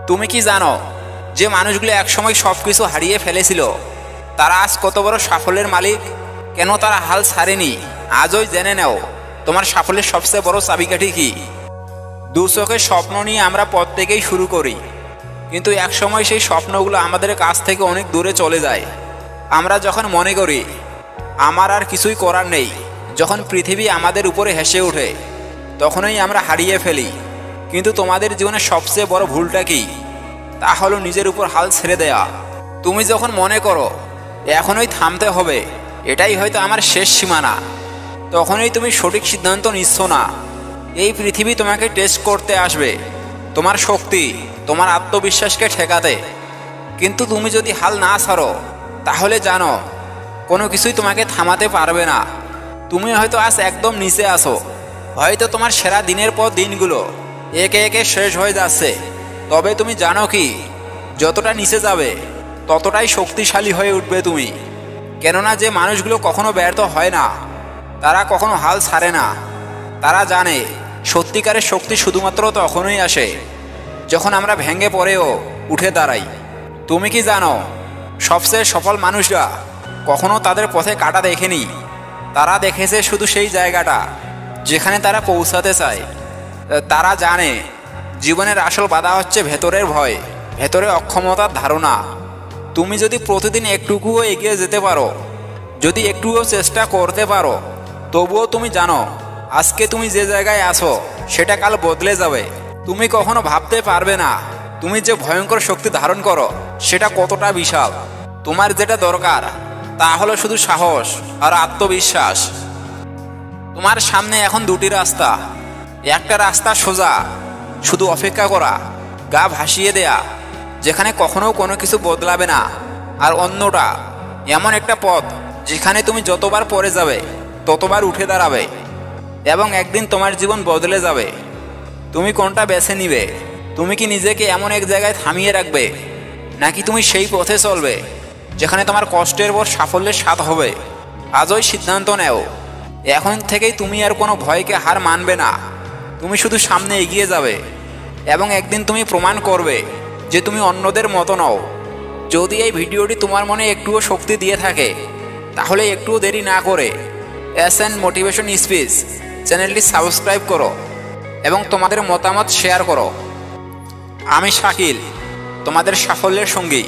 তুমি কি জানো যে মানুষগুলো একসময় সব কিছু হারিয়ে ফেলেছিল তারা আজ কত বড় সাফল্যের মালিক? কেন তারা হাল ছাড়েনি আজই জেনে নাও। তোমার সাফল্যের সবচেয়ে বড় চাবিকাঠি কি? দু চোখের স্বপ্ন নিয়ে আমরা প্রত্যেকেই শুরু করি, কিন্তু একসময় সেই স্বপ্নগুলো আমাদের কাছ থেকে অনেক দূরে চলে যায়। আমরা যখন মনে করি আমার আর কিছুই করার নেই, যখন পৃথিবী আমাদের উপরে হেসে ওঠে, তখনই আমরা হারিয়ে ফেলি। কিন্তু তোমাদের জীবনের সবচেয়ে বড় ভুলটা কি? তা হলো নিজের উপর হাল ছেড়ে দেয়া। তুমি যখন মনে করো এখনই থামতে হবে, এটাই হয়তো আমার শেষ সীমানা, তখনই তুমি সঠিক সিদ্ধান্ত নিচ্ছ না। এই পৃথিবী তোমাকে টেস্ট করতে আসবে, তোমার শক্তি, তোমার আত্মবিশ্বাসকে ঠেকাতে। কিন্তু তুমি যদি হাল না ছাড়ো, তাহলে জানো কোনো কিছুই তোমাকে থামাতে পারবে না। তুমি হয়তো আজ একদম নিচে আসো, হয়তো তোমার সেরা দিনের পর দিনগুলো একে একে শেষ হয়ে যাচ্ছে। তবে তুমি জানো কি, যতটা নিচে যাবে ততটাই শক্তিশালী হয়ে উঠবে তুমি। কেননা যে মানুষগুলো কখনো ব্যর্থ হয় না, তারা কখনো হাল ছাড়ে না। তারা জানে সত্যিকারের শক্তি শুধুমাত্র তখনই আসে যখন আমরা ভেঙে পড়েও উঠে দাঁড়াই। তুমি কি জানো, সবচেয়ে সফল মানুষরা কখনো তাদের পথে কাটা দেখেনি, তারা দেখেছে শুধু সেই জায়গাটা যেখানে তারা পৌঁছাতে চায়। তারা জানে জীবনের আসল বাধা হচ্ছে ভেতরের ভয়, ভেতরে অক্ষমতার ধারণা। তুমি যদি প্রতিদিন একটুকুও এগিয়ে যেতে পারো, যদি একটুও চেষ্টা করতে পারো, তবুও তুমি জানো আজকে তুমি যে জায়গায় আছো সেটা কাল বদলে যাবে। তুমি কখনো ভাবতে পারবে না তুমি যে ভয়ঙ্কর শক্তি ধারণ করো সেটা কতটা বিশাল। তোমার যেটা দরকার তা হলো শুধু সাহস আর আত্মবিশ্বাস। তোমার সামনে এখন দুটি রাস্তা। একটা রাস্তা সোজা, শুধু অপেক্ষা করা, গা ভাসিয়ে দেয়া, যেখানে কখনো কোনো কিছু বদলাবে না। আর অন্যটা এমন একটা পথ যেখানে তুমি যতবার পড়ে যাবে ততবার উঠে দাঁড়াবে এবং একদিন তোমার জীবন বদলে যাবে। তুমি কোনটা বেছে নিবে? তুমি কি নিজেকে এমন এক জায়গায় থামিয়ে রাখবে, নাকি তুমি সেই পথে চলবে যেখানে তোমার কষ্টের পর সাফল্যের স্বাদ হবে? আজই সিদ্ধান্ত নেও। এখন থেকেই তুমি আর কোনো ভয়কে হার মানবে না। তুমি শুধু সামনে এগিয়ে যাবে এবং একদিন তুমি প্রমাণ করবে যে তুমি অন্যদের মতো নও। যদি এই ভিডিওটি তোমার মনে একটুও শক্তি দিয়ে থাকে, তাহলে একটুও দেরি না করে এসএন মোটিভেশন স্পিচ চ্যানেলটি সাবস্ক্রাইব করো এবং তোমাদের মতামত শেয়ার করো। আমি শাকিল, তোমাদের সাফল্যের সঙ্গী।